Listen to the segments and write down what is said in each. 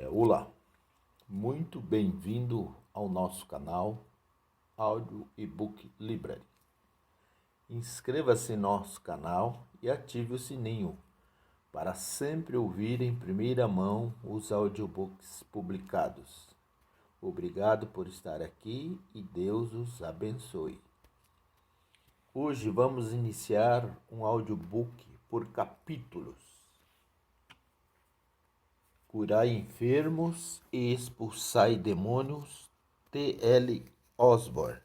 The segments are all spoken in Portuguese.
Olá, muito bem-vindo ao nosso canal Áudio e Book Library. Inscreva-se em nosso canal e ative o sininho para sempre ouvir em primeira mão os audiobooks publicados. Obrigado por estar aqui e Deus os abençoe. Hoje vamos iniciar um audiobook por capítulos. Curai enfermos e expulsai demônios, T.L. Osborne.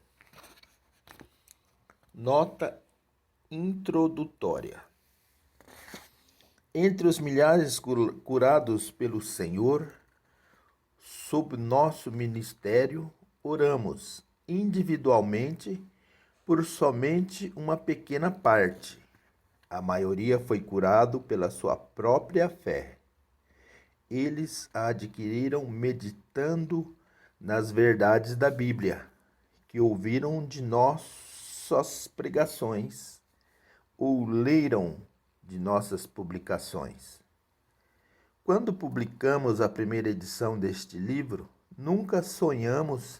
Nota introdutória. Entre os milhares curados pelo Senhor, sob nosso ministério, oramos individualmente por somente uma pequena parte. A maioria foi curado pela sua própria fé. Eles a adquiriram meditando nas verdades da Bíblia, que ouviram de nossas pregações ou leram de nossas publicações. Quando publicamos a primeira edição deste livro, nunca sonhamos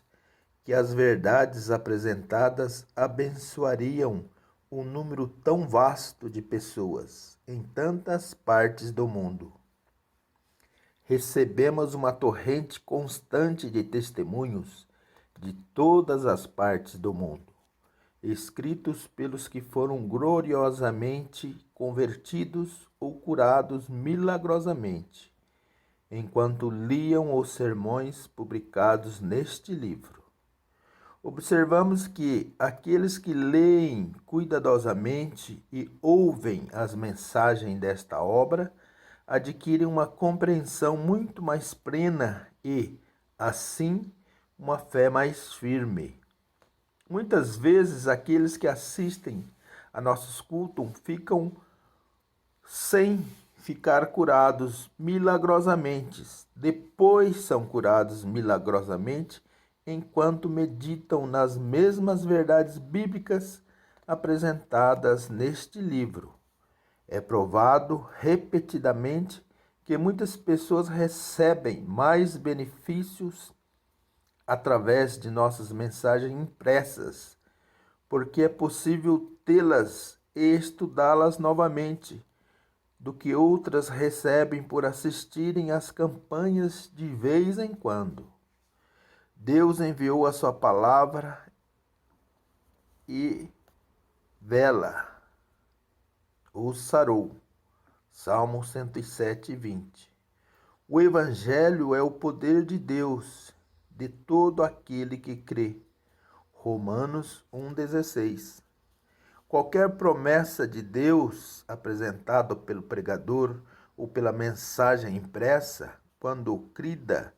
que as verdades apresentadas abençoariam um número tão vasto de pessoas em tantas partes do mundo. Recebemos uma torrente constante de testemunhos de todas as partes do mundo, escritos pelos que foram gloriosamente convertidos ou curados milagrosamente, enquanto liam os sermões publicados neste livro. Observamos que aqueles que leem cuidadosamente e ouvem as mensagens desta obra adquirem uma compreensão muito mais plena e, assim, uma fé mais firme. Muitas vezes, aqueles que assistem a nossos cultos ficam sem ficar curados milagrosamente. Depois são curados milagrosamente enquanto meditam nas mesmas verdades bíblicas apresentadas neste livro. É provado repetidamente que muitas pessoas recebem mais benefícios através de nossas mensagens impressas, porque é possível tê-las e estudá-las novamente, do que outras recebem por assistirem às campanhas de vez em quando. Deus enviou a sua palavra e vela os sarou. Salmo 107, 20. O Evangelho é o poder de Deus, de todo aquele que crê. Romanos 1,16. Qualquer promessa de Deus apresentada pelo pregador ou pela mensagem impressa, quando crida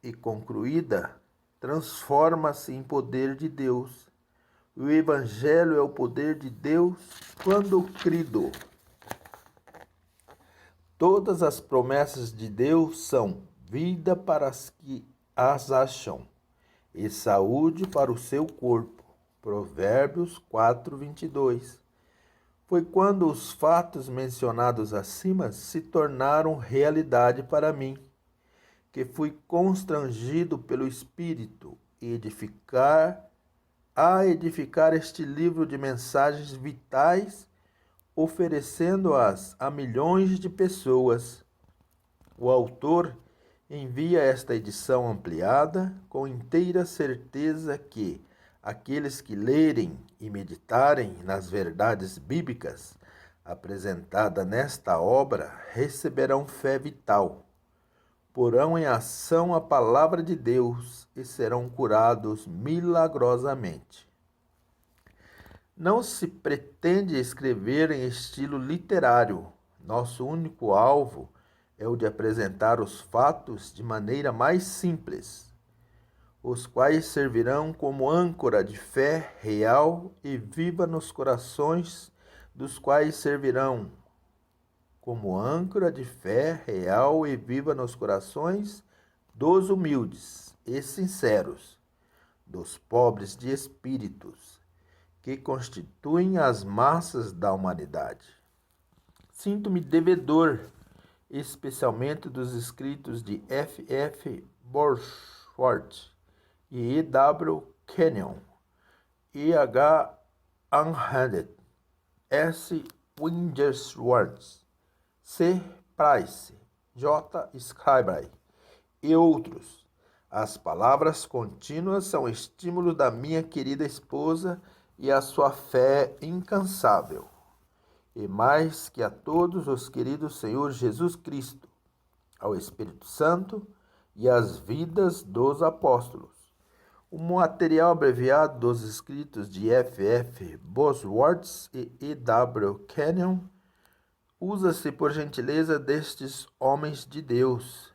e concluída, transforma-se em poder de Deus. O Evangelho é o poder de Deus quando crido. Todas as promessas de Deus são vida para os que as acham e saúde para o seu corpo. Provérbios 4, 22. Foi quando os fatos mencionados acima se tornaram realidade para mim, que fui constrangido pelo Espírito a edificar este livro de mensagens vitais, oferecendo-as a milhões de pessoas. O autor envia esta edição ampliada com inteira certeza que aqueles que lerem e meditarem nas verdades bíblicas apresentadas nesta obra receberão fé vital, porão em ação a palavra de Deus e serão curados milagrosamente. Não se pretende escrever em estilo literário. Nosso único alvo é o de apresentar os fatos de maneira mais simples, os quais servirão como âncora de fé real e viva nos corações dos quais servirão como âncora de fé real e viva nos corações dos humildes e sinceros, dos pobres de espíritos, que constituem as massas da humanidade. Sinto-me devedor especialmente dos escritos de F. F. Bosworth e E. W. Kenyon, E. H. Unhanded, S. Windsorth, C. Price, J. Scribby e outros. As palavras contínuas são estímulo da minha querida esposa e a sua fé incansável. E mais que a todos os queridos Senhor Jesus Cristo, ao Espírito Santo e às vidas dos apóstolos. O material abreviado dos escritos de F. F. Bosworth e E. W. Kenyon usa-se por gentileza destes homens de Deus.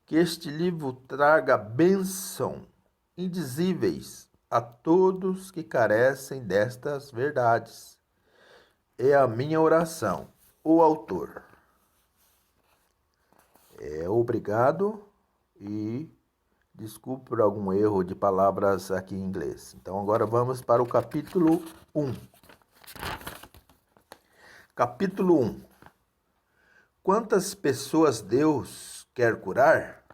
Que este livro traga bênção indizíveis a todos que carecem destas verdades. É a minha oração. O autor. Obrigado e desculpe por algum erro de palavras aqui em inglês. Então agora vamos para o capítulo 1. Capítulo 1. Quantas pessoas Deus quer curar?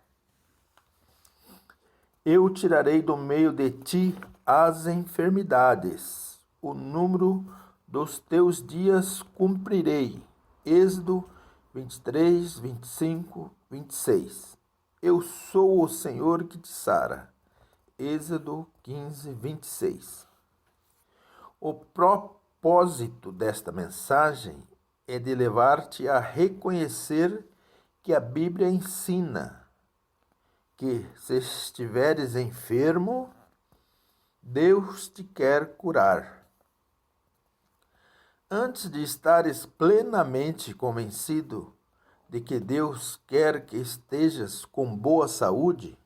Eu tirarei do meio de ti as enfermidades. O número dos teus dias cumprirei. Êxodo 23, 25, 26. Eu sou o Senhor que te sara. Êxodo 15, 26. O propósito desta mensagem é de levar-te a reconhecer que a Bíblia ensina que, se estiveres enfermo, Deus te quer curar. Antes de estares plenamente convencido de que Deus quer que estejas com boa saúde,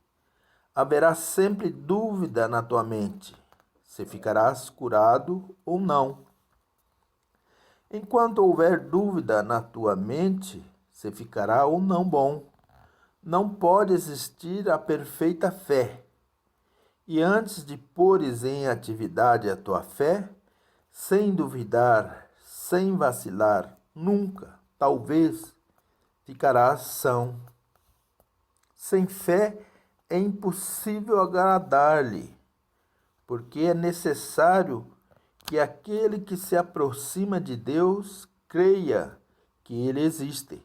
haverá sempre dúvida na tua mente, se ficarás curado ou não. Enquanto houver dúvida na tua mente, se ficará ou não bom, não pode existir a perfeita fé. E antes de pôres em atividade a tua fé, sem duvidar, sem vacilar, nunca, talvez, ficarás são. Sem fé é impossível agradar-lhe, porque é necessário que aquele que se aproxima de Deus creia que Ele existe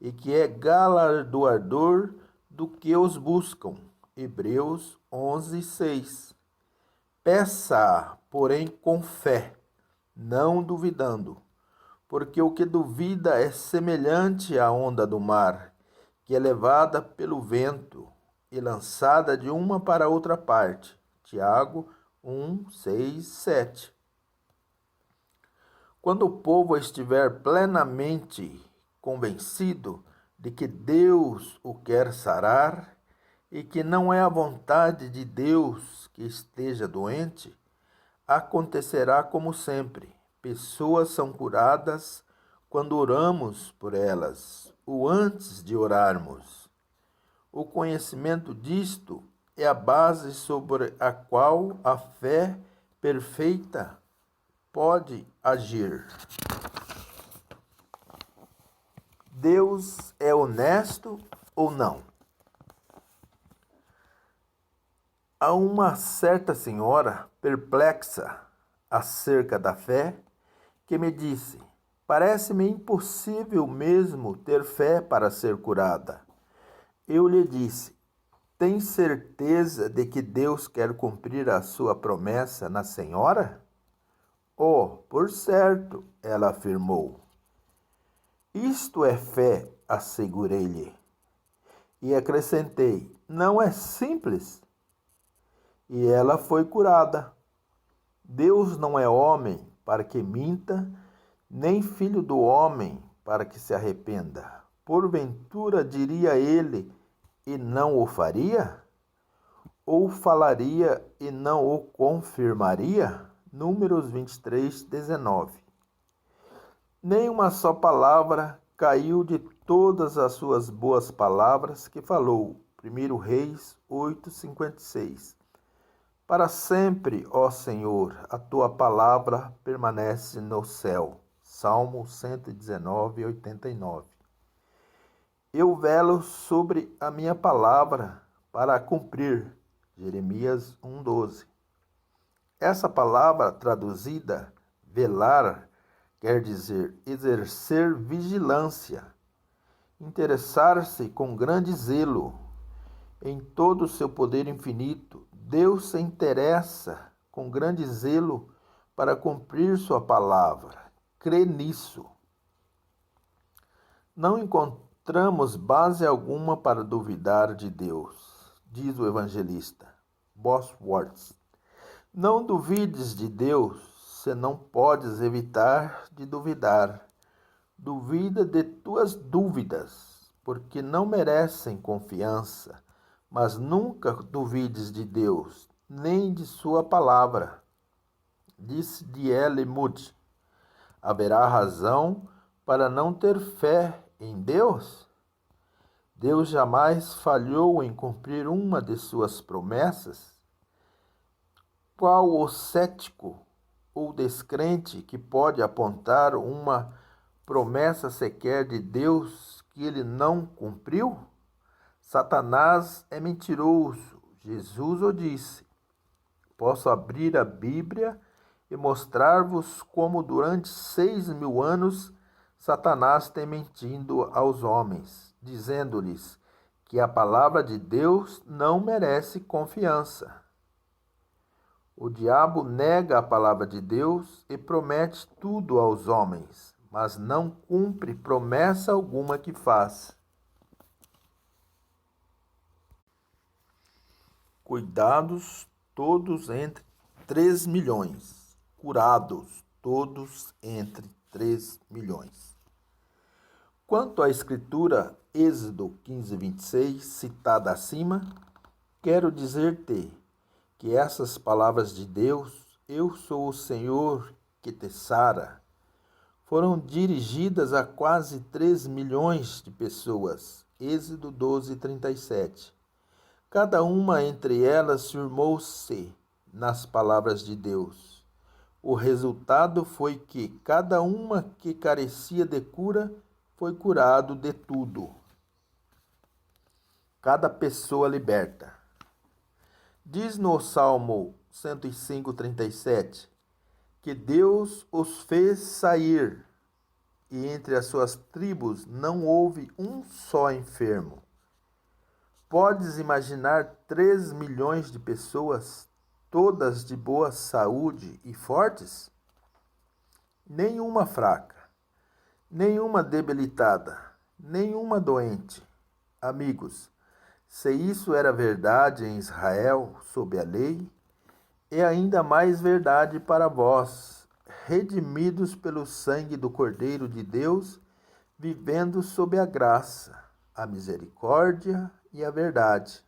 e que é galardoador do que os buscam. Hebreus 11, 6. Peça, porém, com fé, não duvidando, porque o que duvida é semelhante à onda do mar, que é levada pelo vento e lançada de uma para outra parte. Tiago 1, 6, 7. Quando o povo estiver plenamente convencido de que Deus o quer sarar e que não é a vontade de Deus que esteja doente, acontecerá como sempre. Pessoas são curadas quando oramos por elas, ou antes de orarmos. O conhecimento disto é a base sobre a qual a fé perfeita pode agir. Deus é honesto ou não? Há uma certa senhora perplexa acerca da fé que me disse: parece-me impossível mesmo ter fé para ser curada. Eu lhe disse: tem certeza de que Deus quer cumprir a sua promessa na senhora? Oh, por certo, ela afirmou. Isto é fé, assegurei-lhe. E acrescentei: não é simples? E ela foi curada. Deus não é homem para que minta, nem filho do homem para que se arrependa. Porventura diria ele e não o faria? Ou falaria e não o confirmaria? Números 23, 19. Nem uma só palavra caiu de todas as suas boas palavras que falou. 1 Reis 8, 56. Para sempre, ó Senhor, a tua palavra permanece no céu. Salmo 119, 89. Eu velo sobre a minha palavra para a cumprir. Jeremias 1:12. Essa palavra traduzida, velar, quer dizer exercer vigilância, interessar-se com grande zelo. Em todo o seu poder infinito, Deus se interessa com grande zelo para cumprir sua palavra. Crê nisso. Não encontramos base alguma para duvidar de Deus, diz o evangelista Bosworth. Não duvides de Deus, se não podes evitar de duvidar. Duvida de tuas dúvidas, porque não merecem confiança, mas nunca duvides de Deus, nem de sua palavra. Disse D.L. Moody. Haverá razão para não ter fé em Deus? Deus jamais falhou em cumprir uma de suas promessas? Qual o cético ou descrente que pode apontar uma promessa sequer de Deus que ele não cumpriu? Satanás é mentiroso, Jesus o disse. Posso abrir a Bíblia e mostrar-vos como durante 6.000 anos Satanás tem mentido aos homens, dizendo-lhes que a palavra de Deus não merece confiança. O diabo nega a palavra de Deus e promete tudo aos homens, mas não cumpre promessa alguma que faz. Cuidados todos entre 3 milhões. Curados todos entre 3 milhões. Quanto à escritura Êxodo 15:26, citada acima, quero dizer-te que essas palavras de Deus, eu sou o Senhor que te sara, foram dirigidas a quase 3 milhões de pessoas. Êxodo 12:37. Cada uma entre elas firmou-se nas palavras de Deus. O resultado foi que cada uma que carecia de cura foi curado de tudo. Cada pessoa liberta. Diz no Salmo 105:37 que Deus os fez sair e entre as suas tribos não houve um só enfermo. Podes imaginar 3 milhões de pessoas, todas de boa saúde e fortes? Nenhuma fraca, nenhuma debilitada, nenhuma doente. Amigos, se isso era verdade em Israel, sob a lei, é ainda mais verdade para vós, redimidos pelo sangue do Cordeiro de Deus, vivendo sob a graça, a misericórdia e a verdade.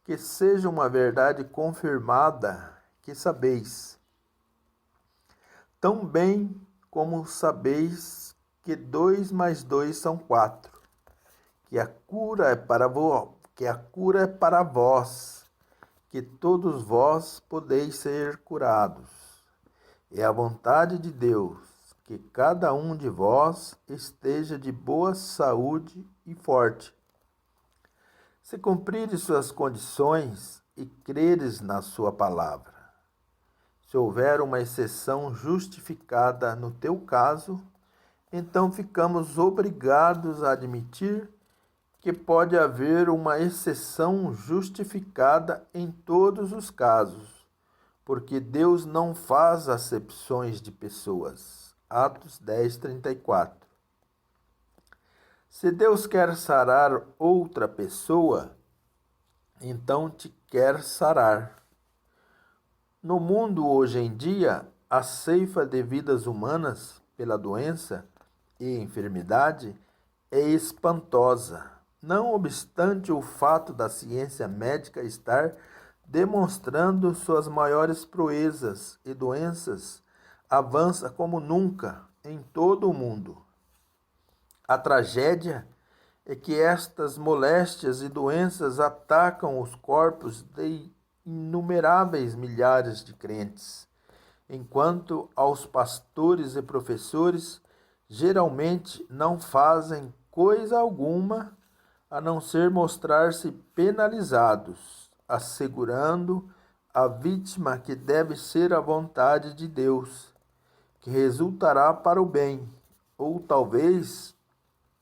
Que seja uma verdade confirmada, que sabeis. Tão bem como sabeis que 2 mais 2 são 4, que a cura é para vós, que todos vós podeis ser curados. É a vontade de Deus que cada um de vós esteja de boa saúde e forte. Se cumprires suas condições e creres na sua palavra. Se houver uma exceção justificada no teu caso, então ficamos obrigados a admitir que pode haver uma exceção justificada em todos os casos, porque Deus não faz acepções de pessoas. Atos 10:34. Se Deus quer sarar outra pessoa, então te quer sarar. No mundo hoje em dia, a ceifa de vidas humanas pela doença e enfermidade é espantosa. Não obstante o fato da ciência médica estar demonstrando suas maiores proezas e doenças avança como nunca em todo o mundo. A tragédia é que estas moléstias e doenças atacam os corpos de inumeráveis milhares de crentes, enquanto aos pastores e professores geralmente não fazem coisa alguma a não ser mostrar-se penalizados, assegurando a vítima que deve ser a vontade de Deus, que resultará para o bem, ou talvez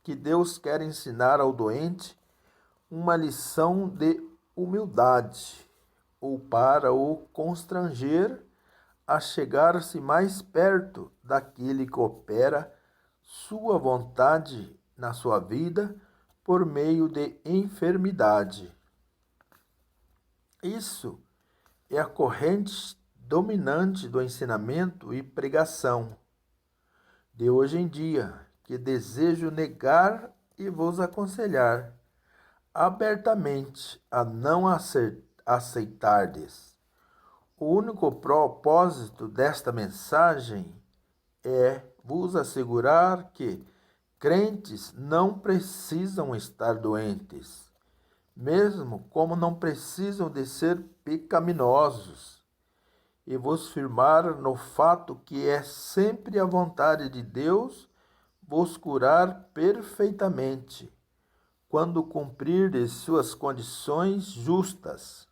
que Deus quer ensinar ao doente uma lição de humildade, ou para o constranger a chegar-se mais perto daquele que opera sua vontade na sua vida por meio de enfermidade. Isso é a corrente dominante do ensinamento e pregação de hoje em dia, que desejo negar e vos aconselhar abertamente a não aceitardes. O único propósito desta mensagem é vos assegurar que crentes não precisam estar doentes, mesmo como não precisam de ser pecaminosos, e vos firmar no fato que é sempre a vontade de Deus vos curar perfeitamente, quando cumprirdes suas condições justas.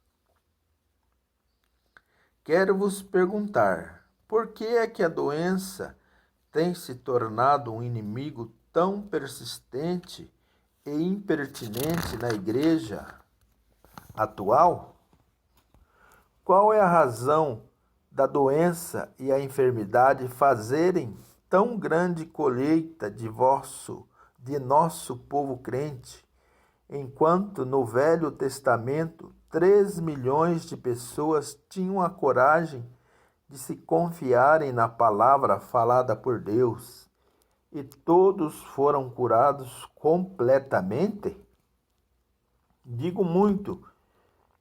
Quero vos perguntar, por que é que a doença tem se tornado um inimigo tão persistente e impertinente na igreja atual? Qual é a razão da doença e a enfermidade fazerem tão grande colheita de nosso povo crente, enquanto no Velho Testamento 3 milhões de pessoas tinham a coragem de se confiarem na palavra falada por Deus e todos foram curados completamente? Digo muito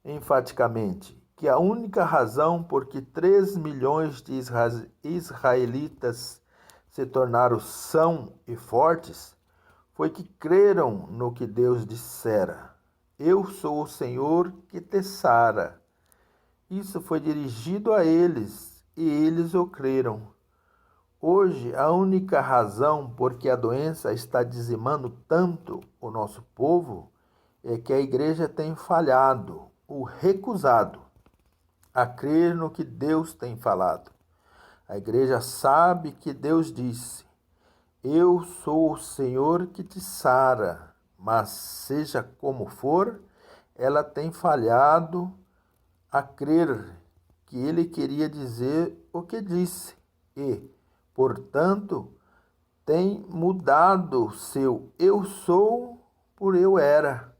enfaticamente que a única razão por que 3 milhões de israelitas se tornaram sãos e fortes foi que creram no que Deus dissera: Eu sou o Senhor que te sara. Isso foi dirigido a eles e eles o creram. Hoje, a única razão por que a doença está dizimando tanto o nosso povo é que a igreja tem falhado ou recusado a crer no que Deus tem falado. A igreja sabe que Deus disse: Eu sou o Senhor que te sara, mas seja como for, ela tem falhado a crer que ele queria dizer o que disse e, portanto, tem mudado seu eu sou por eu era.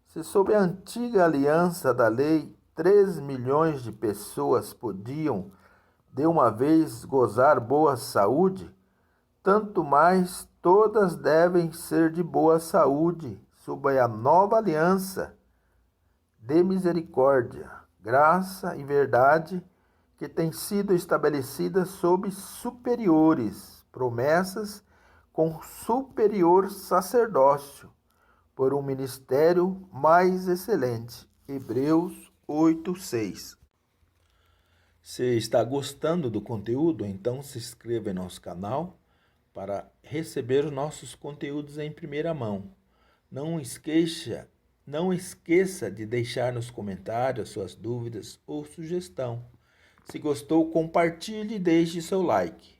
Se sob a antiga aliança da lei 3 milhões de pessoas podiam de uma vez gozar boa saúde, tanto mais todas devem ser de boa saúde sob a nova aliança de misericórdia, graça e verdade que tem sido estabelecida sob superiores promessas com superior sacerdócio por um ministério mais excelente. Hebreus 8:6. Se está gostando do conteúdo, então se inscreva em nosso canal para receber os nossos conteúdos em primeira mão. Não esqueça de deixar nos comentários suas dúvidas ou sugestão. Se gostou, compartilhe e deixe seu like.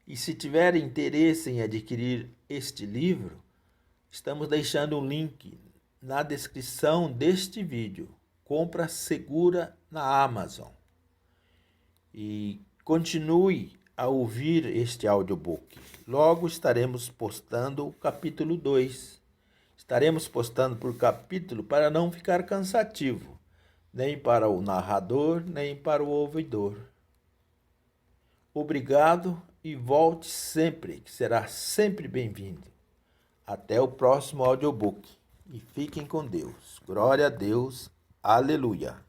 E se tiver interesse em adquirir este livro, estamos deixando um link na descrição deste vídeo. Compra segura na Amazon. E continue a ouvir este audiobook. Logo estaremos postando o capítulo 2. Estaremos postando por capítulo para não ficar cansativo, nem para o narrador, nem para o ouvidor. Obrigado e volte sempre, que será sempre bem-vindo. Até o próximo audiobook. E fiquem com Deus. Glória a Deus. Aleluia.